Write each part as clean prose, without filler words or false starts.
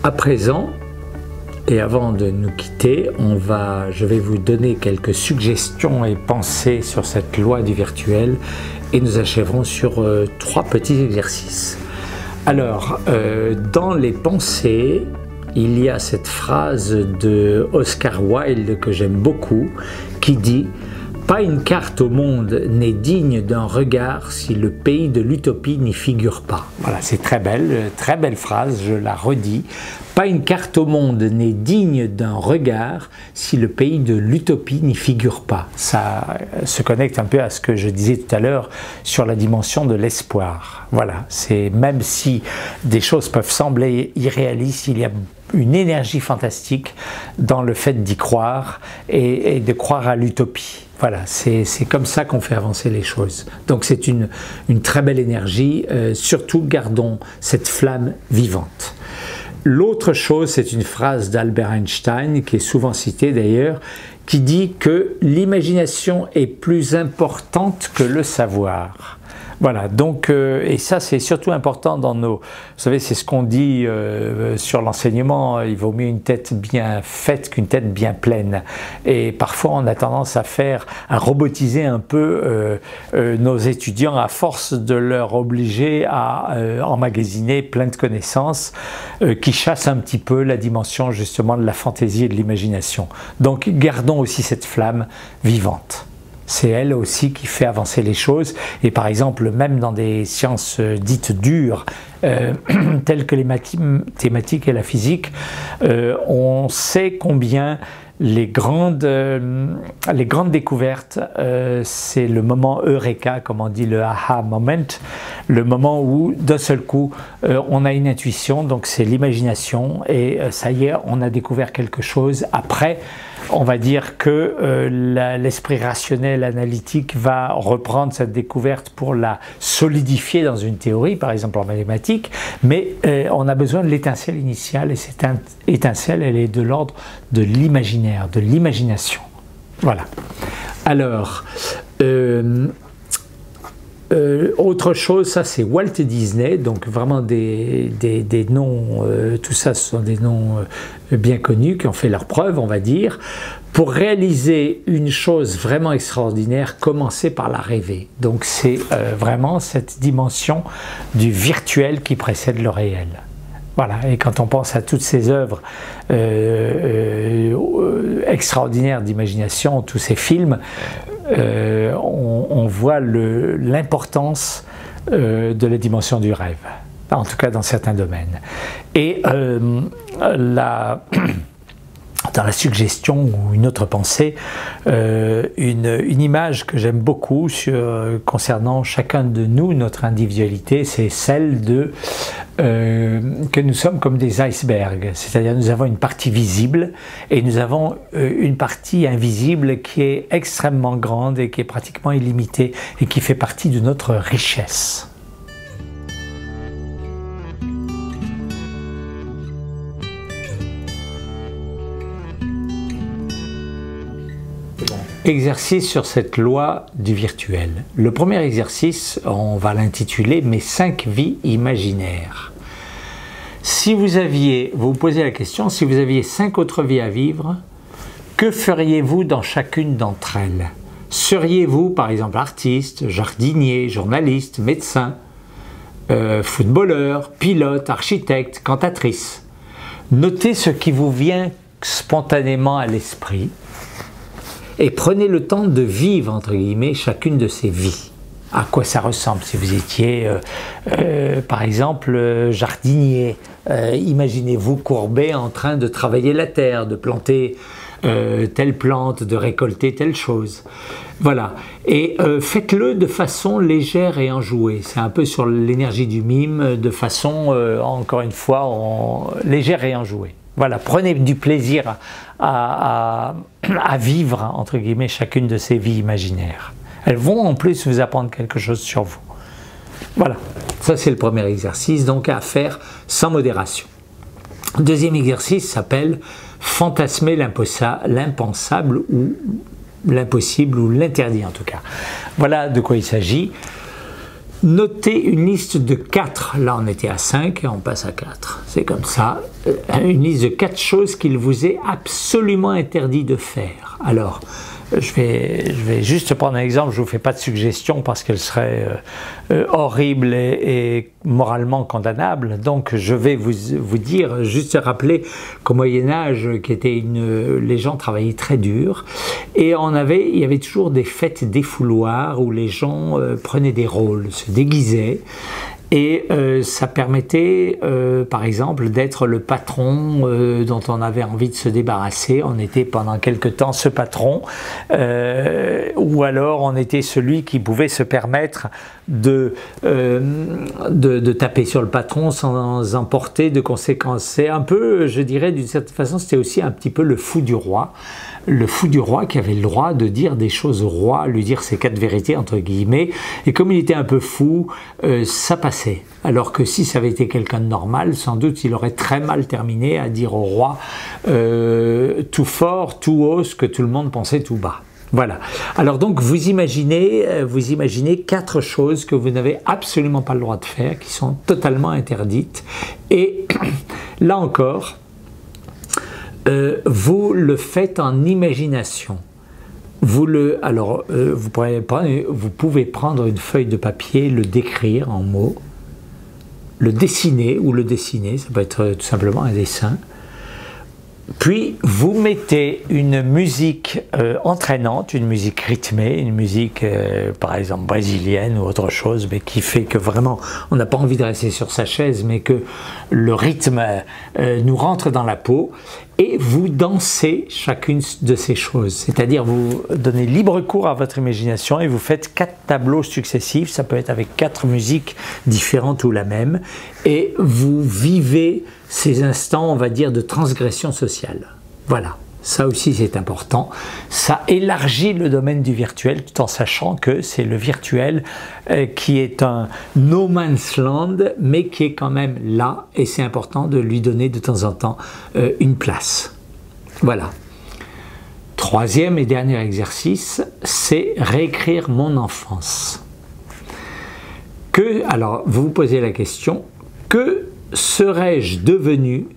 À présent, et avant de nous quitter, je vais vous donner quelques suggestions et pensées sur cette loi du virtuel et nous achèverons sur 3 petits exercices. Alors, dans les pensées, il y a cette phrase de Oscar Wilde que j'aime beaucoup qui dit « Pas une carte au monde n'est digne d'un regard si le pays de l'utopie n'y figure pas ». Voilà, c'est très belle phrase, je la redis. Pas une carte au monde n'est digne d'un regard si le pays de l'utopie n'y figure pas. Ça se connecte un peu à ce que je disais tout à l'heure sur la dimension de l'espoir. Voilà, c'est même si des choses peuvent sembler irréalistes, il y a une énergie fantastique dans le fait d'y croire et de croire à l'utopie. Voilà, c'est comme ça qu'on fait avancer les choses. Donc c'est une très belle énergie, surtout gardons cette flamme vivante. L'autre chose, c'est une phrase d'Albert Einstein, qui est souvent citée d'ailleurs, qui dit que l'imagination est plus importante que le savoir. Voilà, donc, et ça c'est surtout important dans nos... Vous savez, c'est ce qu'on dit sur l'enseignement, il vaut mieux une tête bien faite qu'une tête bien pleine. Et parfois on a tendance à robotiser un peu nos étudiants à force de leur obliger à emmagasiner plein de connaissances qui chassent un petit peu la dimension justement de la fantaisie et de l'imagination. Donc gardons aussi cette flamme vivante. C'est elle aussi qui fait avancer les choses. Et par exemple, même dans des sciences dites dures, telles que les mathématiques et la physique, on sait combien les grandes découvertes, c'est le moment Eureka, comme on dit, le aha moment, le moment où d'un seul coup on a une intuition, donc c'est l'imagination, et ça y est, on a découvert quelque chose. Après, on va dire que l'esprit rationnel, analytique va reprendre cette découverte pour la solidifier dans une théorie, par exemple en mathématiques, mais on a besoin de l'étincelle initiale, et cette étincelle, elle est de l'ordre de l'imaginaire, de l'imagination. Voilà. Alors, autre chose, ça c'est Walt Disney, donc vraiment des noms, tout ça ce sont des noms bien connus qui ont fait leur preuve, on va dire. Pour réaliser une chose vraiment extraordinaire, commencez par la rêver. Donc c'est vraiment cette dimension du virtuel qui précède le réel. Voilà, et quand on pense à toutes ces œuvres extraordinaires d'imagination, tous ces films, on voit l'importance de la dimension du rêve, en tout cas dans certains domaines. Et dans la suggestion ou une autre pensée, une image que j'aime beaucoup concernant chacun de nous, notre individualité, c'est celle que nous sommes comme des icebergs, c'est-à-dire nous avons une partie visible et nous avons une partie invisible qui est extrêmement grande et qui est pratiquement illimitée et qui fait partie de notre richesse. Exercice sur cette loi du virtuel. Le premier exercice, on va l'intituler « Mes 5 vies imaginaires ». Si vous posez la question, si vous aviez 5 autres vies à vivre, que feriez-vous dans chacune d'entre elles? Seriez-vous par exemple artiste, jardinier, journaliste, médecin, footballeur, pilote, architecte, cantatrice? Notez ce qui vous vient spontanément à l'esprit. Et prenez le temps de vivre, entre guillemets, chacune de ces vies. À quoi ça ressemble si vous étiez, par exemple, jardinier. Imaginez-vous courbé en train de travailler la terre, de planter telle plante, de récolter telle chose. Voilà. Et faites-le de façon légère et enjouée. C'est un peu sur l'énergie du mime, de façon, encore une fois, légère et enjouée. Voilà, prenez du plaisir à vivre, entre guillemets, chacune de ces vies imaginaires. Elles vont en plus vous apprendre quelque chose sur vous. Voilà, ça c'est le premier exercice, donc à faire sans modération. Le deuxième exercice s'appelle « Fantasmer l'impensable ou l'impossible ou l'interdit en tout cas ». Voilà de quoi il s'agit. Notez une liste de 4, là on était à 5 et on passe à 4, c'est comme ça, une liste de 4 choses qu'il vous est absolument interdit de faire. Alors, je vais juste prendre un exemple, je ne vous fais pas de suggestion parce qu'elle serait horrible et moralement condamnable, donc je vais vous dire, juste rappeler qu'au Moyen-Âge, les gens travaillaient très dur, et il y avait toujours des fêtes défouloirs où les gens prenaient des rôles, se déguisaient, et ça permettait, par exemple, d'être le patron dont on avait envie de se débarrasser. On était pendant quelque temps ce patron, ou alors on était celui qui pouvait se permettre de taper sur le patron sans emporter de conséquences. C'est un peu, je dirais, d'une certaine façon, c'était aussi un petit peu le fou du roi. Le fou du roi qui avait le droit de dire des choses au roi, lui dire ses 4 vérités entre guillemets, et comme il était un peu fou, ça passait. Alors que si ça avait été quelqu'un de normal, sans doute il aurait très mal terminé à dire au roi tout fort, tout haut, ce que tout le monde pensait tout bas. Voilà. Alors donc vous imaginez 4 choses que vous n'avez absolument pas le droit de faire, qui sont totalement interdites, et là encore, vous le faites en imagination. Vous pouvez prendre une feuille de papier, le décrire en mots, le dessiner, ça peut être tout simplement un dessin. Puis vous mettez une musique entraînante, une musique rythmée, une musique par exemple brésilienne ou autre chose, mais qui fait que vraiment on n'a pas envie de rester sur sa chaise, mais que le rythme nous rentre dans la peau, et vous dansez chacune de ces choses. C'est-à-dire vous donnez libre cours à votre imagination et vous faites 4 tableaux successifs, ça peut être avec 4 musiques différentes ou la même, et vous vivez ces instants, on va dire, de transgression sociale. Voilà, ça aussi c'est important. Ça élargit le domaine du virtuel, tout en sachant que c'est le virtuel qui est un no man's land, mais qui est quand même là, et c'est important de lui donner de temps en temps une place. Voilà. 3e et dernier exercice, c'est réécrire mon enfance. Alors, vous vous posez la question, que serais-je devenu,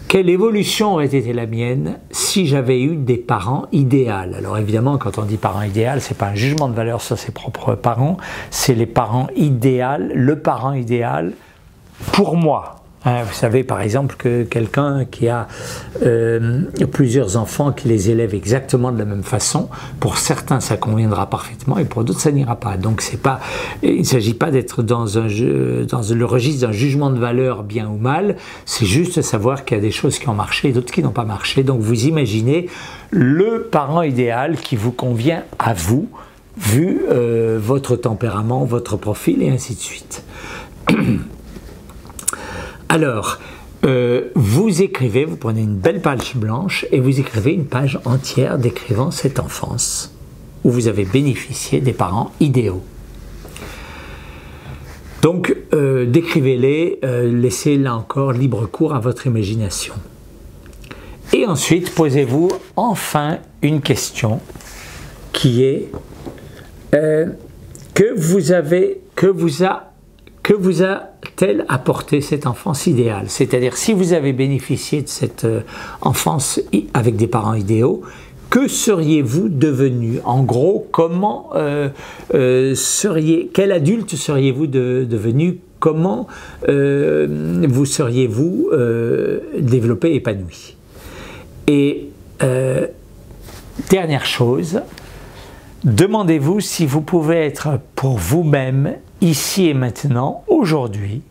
quelle évolution aurait été la mienne si j'avais eu des parents idéaux? Alors évidemment, quand on dit parents idéaux, c'est pas un jugement de valeur sur ses propres parents, c'est les parents idéaux, le parent idéal pour moi. Vous savez par exemple que quelqu'un qui a plusieurs enfants, qui les élève exactement de la même façon, pour certains ça conviendra parfaitement et pour d'autres ça n'ira pas. Donc il ne s'agit pas d'être dans le registre d'un jugement de valeur bien ou mal, c'est juste savoir qu'il y a des choses qui ont marché et d'autres qui n'ont pas marché. Donc vous imaginez le parent idéal qui vous convient à vous, vu votre tempérament, votre profil et ainsi de suite. Alors, vous écrivez, vous prenez une belle page blanche et vous écrivez une page entière décrivant cette enfance où vous avez bénéficié des parents idéaux. Donc, décrivez-les, laissez là encore libre cours à votre imagination. Et ensuite, posez-vous enfin une question qui est que vous a-t-elle apporté cette enfance idéale? C'est-à-dire, si vous avez bénéficié de cette enfance avec des parents idéaux, que seriez-vous devenu? En gros, quel adulte seriez-vous devenu? Comment vous seriez-vous développé, épanoui? Et dernière chose, demandez-vous si vous pouvez être pour vous-même, ici et maintenant, aujourd'hui,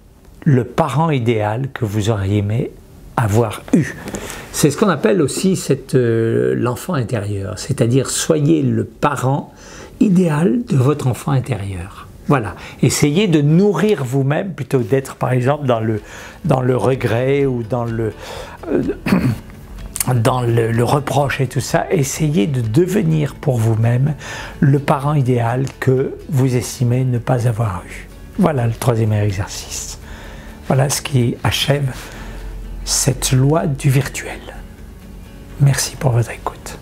le parent idéal que vous auriez aimé avoir eu. C'est ce qu'on appelle aussi l'enfant intérieur, c'est-à-dire soyez le parent idéal de votre enfant intérieur. Voilà, essayez de nourrir vous-même plutôt que d'être par exemple dans le regret ou dans le reproche et tout ça. Essayez de devenir pour vous-même le parent idéal que vous estimez ne pas avoir eu. Voilà le 3e exercice. Voilà ce qui achève cette loi du virtuel. Merci pour votre écoute.